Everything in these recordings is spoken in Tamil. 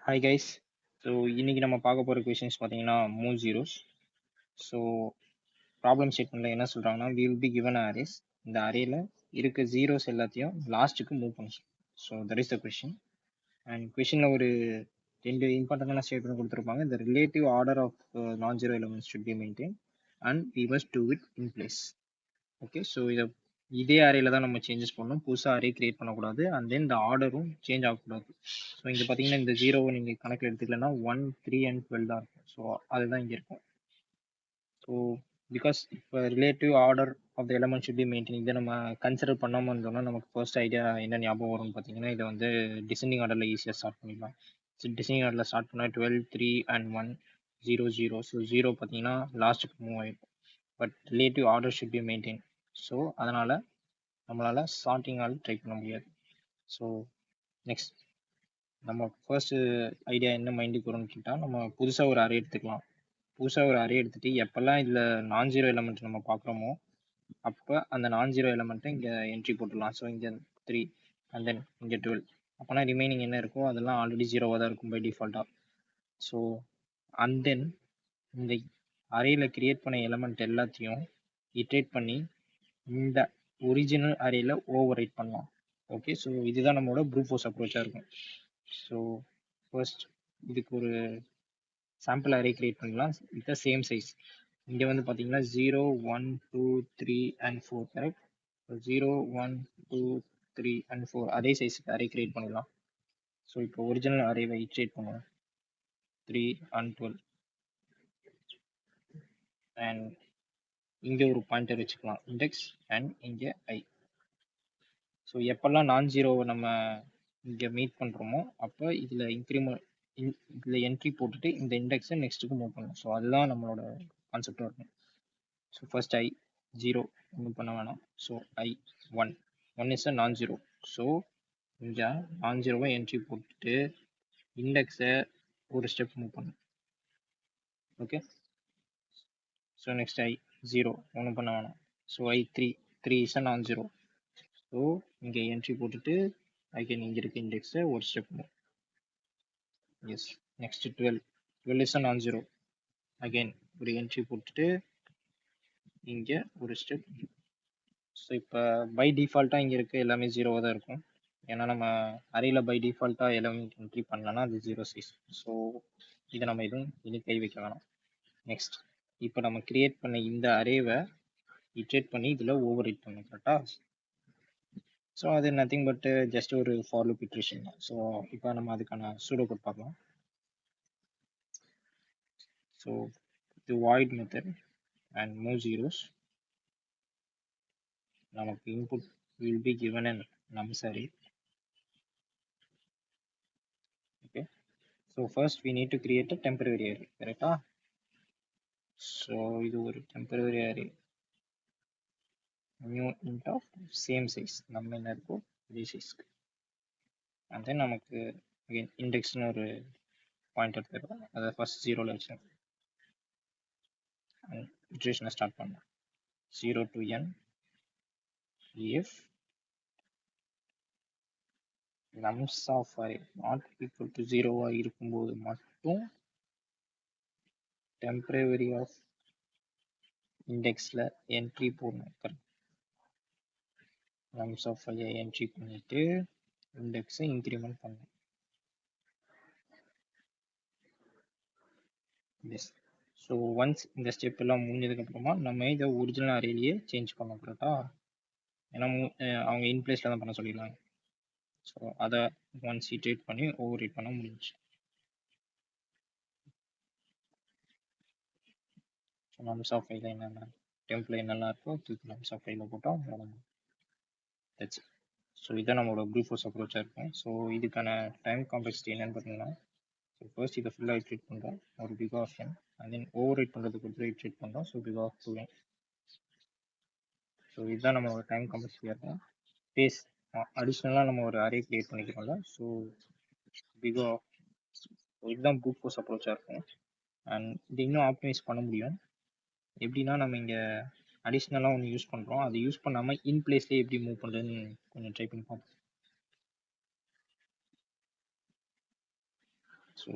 Hi guys. ஸோ இன்னைக்கு நம்ம பார்க்க போகிற கொஷின்ஸ் பார்த்தீங்கன்னா மூவ் ஜீரோஸ். ஸோ ப்ராப்ளம் ஸ்டேட்மெண்ட்டில் என்ன சொல்கிறாங்கன்னா we will be given arrays. இந்த அரேல இருக்க ஜீரோஸ் எல்லாத்தையும் லாஸ்ட்டுக்கு மூவ் பண்ணணும். So that is the question. And கொஷினில் ஒரு 2 இம்பார்ட்டண்டான ஸ்டேட்மெண்ட் கொடுத்துருப்பாங்க. the relative order of non-zero elements should be maintained and we must do it in place. Okay, so இதே அரேல தான் நம்ம சேஞ்சஸ் பண்ணணும். புதுசாக அரே கிரியேட் பண்ணக்கூடாது. அண்ட் தென் இந்த ஆர்டரும் சேஞ்ச் ஆகக்கூடாது. ஸோ இங்கே பார்த்தீங்கன்னா இந்த ஜீரோவை நீங்கள் கணக்கில் எடுத்துக்கலன்னா 1, 3 and 12 தான் இருக்கும். ஸோ அதுதான் இங்கே இருக்கும். ஸோ பிகாஸ் இப்போ relative order of the element should be maintain. இதை நம்ம கன்சிடர் பண்ணாமல் இருந்தோம்னா நமக்கு ஃபர்ஸ்ட் ஐடியா என்ன ஞாபகம் வரும்னு பார்த்தீங்கன்னா இதை வந்து டிசெண்டிங் ஆர்டரில் ஈஸியாக ஸ்டார்ட் பண்ணிடலாம். ஸோ டிசெண்டிங் ஆர்டரில் ஸ்டார்ட் பண்ணால் 12, 3 and 1, 0, 0. ஸோ 0 பார்த்தீங்கன்னா லாஸ்ட்டுக்கு மூவ் ஆகிடும். But relative order should be maintain. So அதனால் நம்மளால் சார்ட்டிங்கால் ட்ரை பண்ண முடியாது. ஸோ நெக்ஸ்ட் நம்ம ஃபர்ஸ்ட் ஐடியா என்ன மைண்டுக்கு வரும்னு கேட்டால் நம்ம புதுசாக ஒரு அரே எடுத்துக்கலாம். புதுசாக ஒரு அரே எடுத்துகிட்டு எப்போல்லாம் இதில் நான் ஜீரோ எலமெண்ட் நம்ம பார்க்குறோமோ அப்போ அந்த நான் ஜீரோ எலமெண்ட்டை இங்கே என்ட்ரி போட்டுடலாம். ஸோ இங்கே 3 அண்ட் தென் இங்கே 12. அப்போனா ரிமைனிங் என்ன இருக்கோ அதெல்லாம் ஆல்ரெடி ஜீரோவாக தான் இருக்கும் பை டிஃபால்ட்டாக. ஸோ அண்ட் தென் இந்த அரேயில் கிரியேட் பண்ண எலமெண்ட் எல்லாத்தையும் இட்ரேட் பண்ணி இந்த ஒரிஜினல் அரேல ஓவர் ரைட் பண்ணலாம். ஓகே, ஸோ இதுதான் நம்மளோட ப்ரூட் ஃபோர்ஸ் அப்ரோச்சாக இருக்கும். ஸோ ஃபர்ஸ்ட் இதுக்கு ஒரு சாம்பிள் அரே கிரியேட் பண்ணலாம் வித் த சேம் சைஸ். இங்கே வந்து பார்த்தீங்கன்னா 0, 1, 2, 3 and 4 கரெக்ட். 0, 1, 2, 3 and 4 அதே சைஸுக்கு அரே கிரியேட் பண்ணிடலாம். ஸோ இப்போ ஒரிஜினல் அரேவை இட்ரேட் பண்ணுவோம் 3 and 12 அண்ட் இங்கே ஒரு பாயிண்டர் வச்சுக்கலாம் இண்டெக்ஸ் அண்ட் இங்கே ஐ. ஸோ எப்போல்லாம் நான் ஜீரோவை நம்ம இங்கே மீட் பண்ணுறோமோ அப்போ இதில் இதில் என்ட்ரி போட்டுட்டு இந்த இண்டெக்ஸை நெக்ஸ்ட்டுக்கு மூவ் பண்ணணும். ஸோ அதுதான் நம்மளோட கான்செப்டாக இருக்கும். ஸோ ஃபர்ஸ்ட் ஐ 0 ஒன்றும் பண்ண வேணாம். So I 1 is a non zero. So இங்கே நான் ஜீரோவை என்ட்ரி போட்டுட்டு இண்டெக்ஸை ஒரு ஸ்டெப் மூவ் பண்ணணும். ஓகே, ஸோ நெக்ஸ்ட் ஐ 0 ஒன்றும் பண்ண வேணாம். So I 3 is a non zero. So இங்கே என்ட்ரி போட்டுட்டு அகைன் இங்கே இருக்க இண்டெக்ஸை ஒரு step move. Yes, next 12 is a non zero. Again ஒரு என்ட்ரி போட்டுட்டு இங்கே ஒரு ஸ்டெப். ஸோ இப்போ பை டிஃபால்ட்டாக இங்கே இருக்க எல்லாமே ஜீரோவாக தான் இருக்கும். ஏன்னா நம்ம அரேயில் பை டிஃபால்ட்டாக எல்லாமே என்ட்ரி பண்ணலன்னா அது ஜீரோ சைஸ். ஸோ இதை நம்ம எதுவும் இனி கை வைக்க வேணாம். நெக்ஸ்ட் இப்போ நம்ம கிரியேட் பண்ண இந்த அரேவை இட்ரேட் பண்ணி இதில் ஓவர் ரைட் பண்ணணும் கரெக்டாக. ஸோ அது நத்திங் பட் ஜஸ்ட் ஒரு ஃபார் லூப் இட்ரேஷன் தான். ஸோ இப்போ நம்ம அதுக்கான சூடோ கோட் பார்க்கலாம். ஸோ இது void method and move zeros. நமக்கு input will be given an nums array. Okay, so first we need to create a temporary array, correct? So இது ஒரு temporary array, new int of same size, நம்ம என்ன இருக்கோ அதே சைஸ்க்கு. and then நமக்கு again indexன்னு ஒரு பாயிண்டர் தேவை. அதை ஃபர்ஸ்ட் 0ல வச்சு இட்ரேஷனை ஸ்டார்ட் பண்ணலாம். 0 to n if nums of array not equal to 0 இருக்கும்போது மட்டும் temporary of indexல என்ட்ரி போடணும். Correct, nums of array entry பண்ணிட்டு இண்டெக்ஸை இன்க்ரிமெண்ட் பண்ணணும். எஸ், ஸோ ஒன்ஸ் இந்த ஸ்டெப் எல்லாம் முடிஞ்சதுக்கப்புறமா நம்ம இதை ஒரிஜினல் அரேலியே சேஞ்ச் பண்ணோம் கரெக்டா. ஏன்னா அவங்க இன் பிளேஸில் தான் பண்ண சொல்லிடலாங்க. ஸோ அதை ஒன்ஸ் இட்ரேட் பண்ணி ஓவர் ரைட் பண்ண முடிஞ்சிச்சு. ஸோ nums of array என்னென்ன டெம்ப்ல என்னெல்லாம் இருக்கோ தூக்கி nums of array போட்டால் முடியும். That's it. ஸோ இதான் நம்மளோட ப்ரூட் ஃபோர்ஸ் அப்ரோச்சாக இருக்கும். ஸோ இதுக்கான டைம் காம்ப்ளெக்சிட்டி என்னன்னு பார்த்தீங்கன்னா, ஸோ ஃபர்ஸ்ட் இதை ஃபுல்லாக இட்ரேட் பண்ணுறோம் ஒரு big of n and then overwrite பண்ணுறதுக்கு கொடுத்து இட்ரேட் பண்ணுறோம். So big of 2n. So இதுதான் நம்மளோட டைம் காம்ப்ளெக்சிட்டியாக இருக்கும். ஸ்பேஸ் அடிஷ்னலாக நம்ம ஒரு அரே கிரியேட் பண்ணிக்கிறோம்ல. ஸோ பிக் ஆஃப், இதுதான் ப்ரூட் ஃபோர்ஸ் அப்ரோச்சாக இருக்கும். அண்ட் இது இன்னும் ஆப்டிமைஸ் பண்ண முடியும். எப்படின்னா நம்ம இங்கே அடிஷ்னலாக ஒன்று யூஸ் பண்ணுறோம், அது யூஸ் பண்ணாமல் இன் பிளேஸ்லேயே எப்படி மூவ் பண்ணுறதுன்னு கொஞ்சம் ட்ரை பண்ணி பார்ப்போம். ஸோ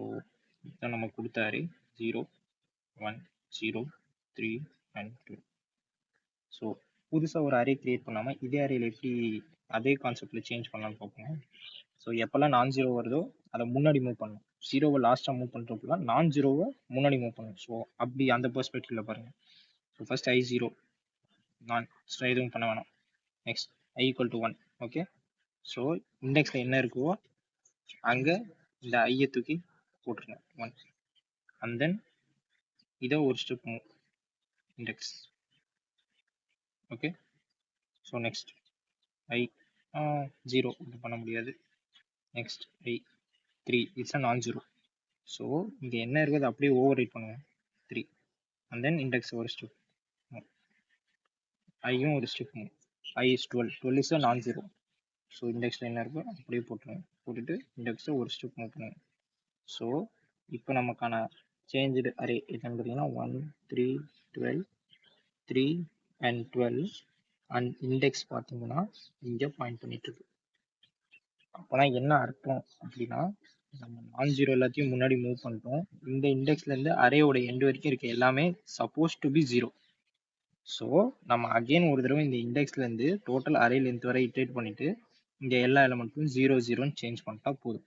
இதான் நம்ம கொடுத்த அரே 0 1 0 3 அண்ட் 2. ஸோ புதுசாக ஒரு அரே கிரியேட் பண்ணாமல் இதே அரேல எப்படி அதே கான்செப்டில் சேஞ்ச் பண்ணலாம்னு பார்ப்போம். ஸோ எப்போல்லாம் நான் ஜீரோ வருதோ அதை முன்னாடி மூவ் பண்ணணும். ஜீரோவை லாஸ்ட்டாக மூவ் பண்ணுறப்பெல்லாம் நான் ஜீரோவை முன்னாடி மூவ் பண்ணணும். ஸோ அப்படி அந்த பெர்ஸ்பெக்டிவில் பாருங்கள். ஸோ ஃபர்ஸ்ட் I0 நான் எதுவும் பண்ண வேணாம். Next I equal to 1. Okay, so இண்டெக்ஸில் என்ன இருக்கோ அங்கே இந்த ஐயை தூக்கி போட்டுருங்க 1. அண்ட் தென் இதை ஒரு step move index. Okay, so next I 0 இது பண்ண முடியாது. Next I3 it's a non zero. So இங்கே என்ன இருக்குது அப்படியே ஓவர் ரைட் பண்ணுங்க 3. அண்ட் தென் இண்டெக்ஸ் ஒரு ஸ்டெப் ஐயும் ஒரு step move. I is 12. 12 is a non zero. So இண்டெக்ஸில் என்ன இருக்கோ அப்படியே போட்டுருங்க. போட்டுட்டு இண்டெக்ஸை ஒரு ஸ்டெப் மூவ் பண்ணுங்க. ஸோ இப்போ நமக்கான சேஞ்சு அரே என்னன்னு பார்த்தீங்கன்னா 1 3 12 3 அண்ட் 12 அண்ட் இண்டெக்ஸ் பார்த்தீங்கன்னா இங்கே பாயிண்ட் பண்ணிட்டு இருக்கு. அப்போனா என்ன அர்த்தம் அப்படின்னா நம்ம நான் ஜீரோ எல்லாத்தையும் முன்னாடி மூவ் பண்ணிட்டோம். இந்த இண்டெக்ஸ்லேருந்து அரேயோட எண்டு வரைக்கும் இருக்க எல்லாமே சப்போஸ் டு பி 0. ஸோ நம்ம அகெயின் ஒரு தடவை இந்த இண்டெக்ஸ்லேருந்து டோட்டல் அரே லென்த் வரை இட்ரேட் பண்ணிட்டு இங்கே எல்லா எலமெண்ட்டும் 0 0ன்னு சேஞ்ச் பண்ணிட்டா போதும்.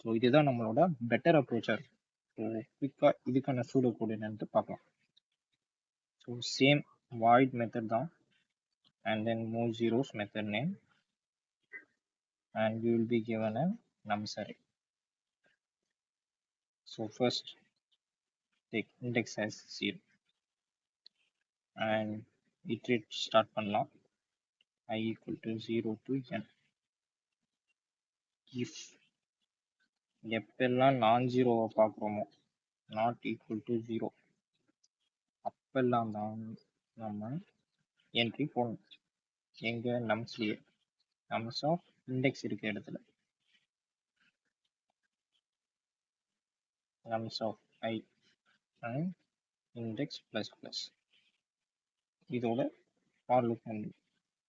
ஸோ இதுதான் நம்மளோட பெட்டர் அப்ரோச்சாக இருக்கும். ஸோ குவிக்காக இதுக்கான சூடோ கோட் என்னன்ட்டு பார்க்கலாம். ஸோ சேம் வாய்ட் மெத்தட் தான். And then move zeros method name and we will be given a nums array. So first take index as 0 and iterate start பண்ணலாம். I equal to 0 to n. If எப்பெல்லாம் நான் ஜீரோவை பார்க்குறோமோ நாட் ஈக்குவல் டு 0 அப்பெல்லாம் தான் நம்ம என்ட்ரி போடணும். எங்க நம்ஸ்லேயே நம்ஸ் ஆஃப் இண்டெக்ஸ் இருக்க இடத்துல nums of I and index plus plus இதோட ஃபார் லூப் பண்ணி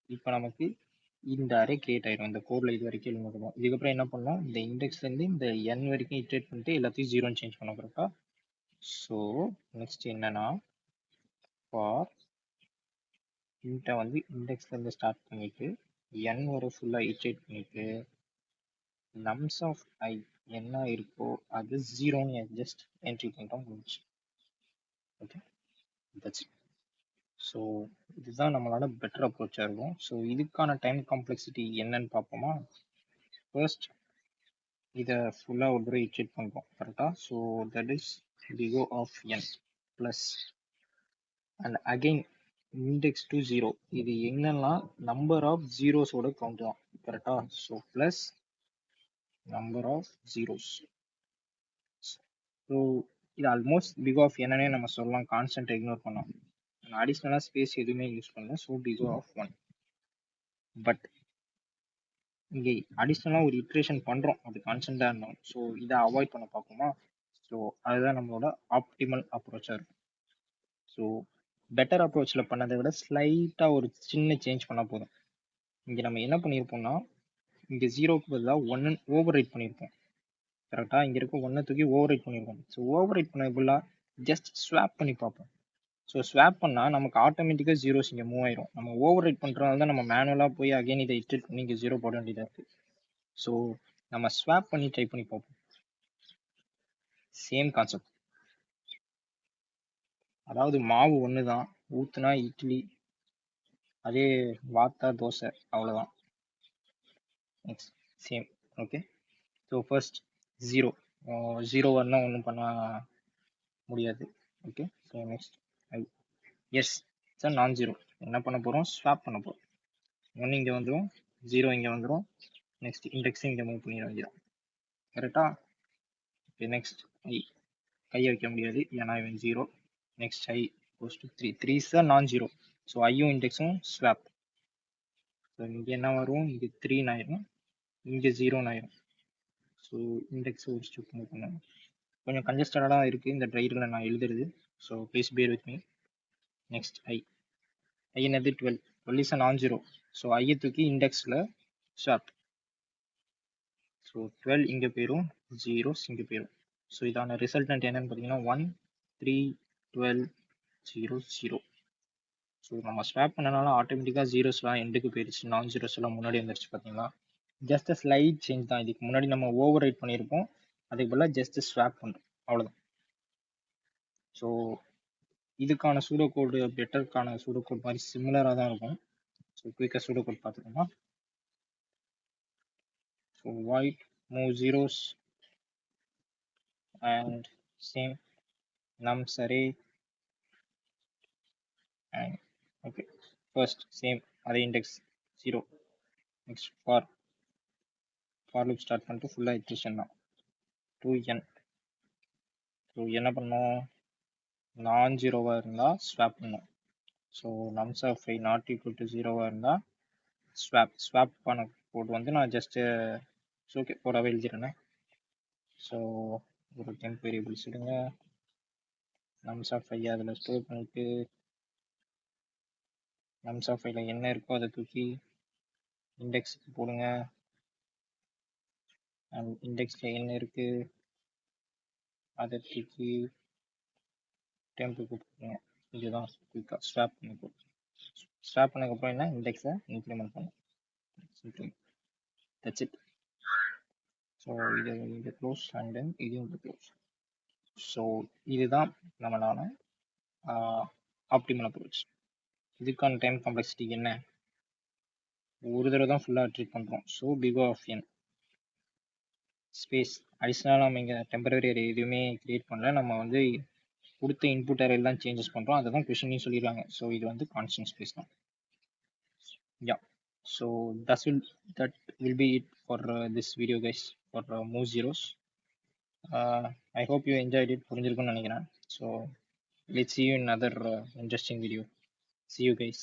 இப்போ நமக்கு இந்த அரே கிரியேட் ஆயிடும். இந்த கோடில் இது வரைக்கும் எழுதிருக்கோம். இதுக்கப்புறம் என்ன பண்ணலாம், இந்த இண்டெக்ஸ்லேருந்து இந்த n வரைக்கும் இட்ரேட் பண்ணிட்டு எல்லாத்தையும் 0ன்னு சேஞ்ச் பண்ண கரெக்டா. ஸோ நெக்ஸ்ட் என்னன்னா ஃபார் இன்ட்டை வந்து இண்டெக்ஸ்லேருந்து ஸ்டார்ட் பண்ணிட்டு n வரை ஃபுல்லாக இட்ரேட் பண்ணிட்டு நம்ஸ் ஆஃப் I என்ன இருக்கோ அது 0ன்னு ஜஸ்ட் என்ட்ரி பண்ணிட்டோம் முடிஞ்சு. Okay, that's it. ஸோ இதுதான் நம்மளோட பெட்டர் அப்ரோச்சாக இருக்கும். ஸோ இதுக்கான டைம் காம்ப்ளெக்சிட்டி என்னன்னு பார்ப்போமா. ஃபர்ஸ்ட் இதை ஃபுல்லாக ஒரு தடவை இட்ரேட் பண்ணுறோம் கரெக்டாக. So that is big O n plus and again index to 0. இது என்னன்னா நம்பர் ஆஃப் ஜீரோஸோட கவுண்ட் தான் கரெக்டாக. So plus number of zeros. So இது ஆல்மோஸ்ட் பிகோ ஆஃப் என்னன்னே நம்ம சொல்லலாம், கான்ஸ்டன்ட் இக்னோர் பண்ணோம். அடிஷ்னலாக ஸ்பேஸ் எதுவுமே யூஸ் பண்ணல. So big O of 1. பட் இங்கே அடிஷ்னலாக ஒரு இட்ரேஷன் பண்ணுறோம், அது கான்ஸ்டன்டாக இருந்தோம். ஸோ இதை அவாய்ட் பண்ண பார்ப்போமா. ஸோ அதுதான் நம்மளோட ஆப்டிமல் அப்ரோச்சாக இருக்கும். ஸோ பெட்டர் அப்ரோச்சில் பண்ணதை விட ஸ்லைட்டாக ஒரு சின்ன சேஞ்ச் பண்ணால் போதும். இங்கே நம்ம என்ன பண்ணியிருப்போம்னா இங்கே 0க்கு பதிலாக 1 ஓவர் ரைட் பண்ணியிருப்போம் கரெக்டாக. இங்கே இருக்க 1 தூக்கி ஓவர் ரைட் பண்ணியிருக்கோம். ஸோ ஓவர் ரைட் பண்ண ஃபுல்லாக ஜஸ்ட் ஸ்வாப் பண்ணி பார்ப்போம். ஸோ ஸ்வாப் பண்ணால் நமக்கு ஆட்டோமேட்டிக்காக ஜீரோஸ் இங்கே மூவ் ஆயிரும். நம்ம ஓவர் ரைட் பண்ணுறதுனால தான் நம்ம மேனுவலாக போய் அகைன் இதை இட்ரேட் பண்ணி இங்கே 0 போட வேண்டியதாக இருக்குது. ஸோ நம்ம ஸ்வாப் பண்ணி ட்ரை பண்ணி பார்ப்போம். சேம் கான்செப்ட், அதாவது மாவு ஒன்று தான், ஊற்றுனா இட்லி, அதே வாத்தா தோசை, அவ்வளோதான். Next same. Okay, so first 0 வரலாம், ஒன்றும் பண்ண முடியாது. Okay, so next yes sir நான் ஜீரோ என்ன பண்ண போகிறோம், ஸ்வாப் பண்ண போகிறோம். 1 இங்கே வந்துடும், 0 இங்கே வந்துடும். நெக்ஸ்ட் இண்டெக்ஸும் இங்கே மூவ் பண்ணிட வேண்டியதான் கரெக்டா. ஓகே, நெக்ஸ்ட் கையை வைக்க முடியாது ஏன்னா இவன் 0. Next I goes to 3. 3 is a non-zero. So ஐயும் இண்டெக்ஸும் ஸ்வாப். ஸோ இங்கே என்ன வரும், இங்கே 3 ஆயிரும், இங்கே 0 ஆயிரும். ஸோ இண்டெக்ஸ் ஒரு ஸ்டெப் மூவ் பண்ணுங்க. கொஞ்சம் கன்ஜஸ்டடாக இருக்குது இந்த ட்ரைவில் நான் எழுதுறது. So please bear with me. Next I என்னது 12. 12 is a non-zero. ஸோ ஐயை தூக்கி இண்டெக்ஸில் ஸ்வாப். ஸோ 12 இங்கே போயிடும், 0 இங்கே போயிடும். ஸோ இதான ரிசல்டன்ட் என்னன்னு பார்த்தீங்கன்னா 1 3 12 0 0. ஸோ நம்ம ஸ்வாப் பண்ணனால ஆட்டோமேட்டிக்காக ஜீரோஸ்லாம் எண்டுக்கு போயிடுச்சு, நான் ஜீரோஸ் எல்லாம் முன்னாடி வந்துருச்சு பார்த்தீங்களா. ஜஸ்ட் ஸ்லைட் சேஞ்ச் தான். இதுக்கு முன்னாடி நம்ம ஓவர் ரைட் பண்ணியிருப்போம், அதுக்கு பதிலாக ஜஸ்ட் ஸ்வாப் பண்ணுறோம், அவ்வளோதான். ஸோ இதுக்கான சூடோ கோடு பெட்டருக்கான சூடோ கோட் மாதிரி சிமிலராக தான் இருக்கும். ஸோ குயிக்காக சூடோ கோட் பார்த்துக்கோங்க. So void move zeros and same nums array and okay, first same array index 0. Next for loop start பண்ணிட்டு ஃபுல்லாக இட்ரேஷன் தான் 2n. ஸோ என்ன பண்ணோம், நான் ஜீரோவாக இருந்தால் ஸ்வாப் பண்ணோம். So nums of i not equal to ஜீரோவாக இருந்தால் ஸ்வாப் பண்ண கோட் வந்து நான் ஜஸ்ட்டு ஓகே கோடாகவே எழுதிடுறேன். ஸோ ஒரு டெம்ப் வேரியபிள்ஸ் எடுங்க, nums of i அதில் ஸ்டோர் பண்ணிட்டு nums of iல என்ன இருக்கோ அதை தூக்கி இண்டெக்ஸுக்கு போடுங்க. அண்ட் இண்டெக்ஸில் என்ன இருக்கு அதை தூக்கி டெம்புக்கு போடுங்க. இதுதான் குயிக்காக ஸ்வாப் பண்ணி போடுங்க. ஸ்வாப் பண்ணதுக்கப்புறம் என்ன, இண்டெக்ஸை இம்ப்ளிமெண்ட் பண்ணும். That's it. ஸோ இது க்ளோஸ் அண்ட் தென் இதுவும் க்ளோஸ். ஸோ இதுதான் நம்மளான ஆப்டிமல் அப்ரோச். இதுக்கான டைம் காம்ப்ளெக்சிட்டி என்ன, ஒரு தடவை தான் ஃபுல்லாக ட்ரீட் பண்ணுறோம். So big O of n space அடிஷ்னலாக நம்ம இங்கே டெம்பரரி அரே எதுவுமே கிரியேட் பண்ணல, நம்ம வந்து கொடுத்த இன்புட் அரேல தான் சேஞ்சஸ் பண்ணுறோம், அதை தான் கொஷின்லையும் சொல்லிடுறாங்க. ஸோ இது வந்து கான்ஸ்டன்ட் ஸ்பேஸ் தான். யா, so that will be it for this video guys, for move zeros. I hope you enjoyed it, புரிஞ்சிருக்கும்னு நினைக்கிறேன். So let's see you in another interesting video. See you guys.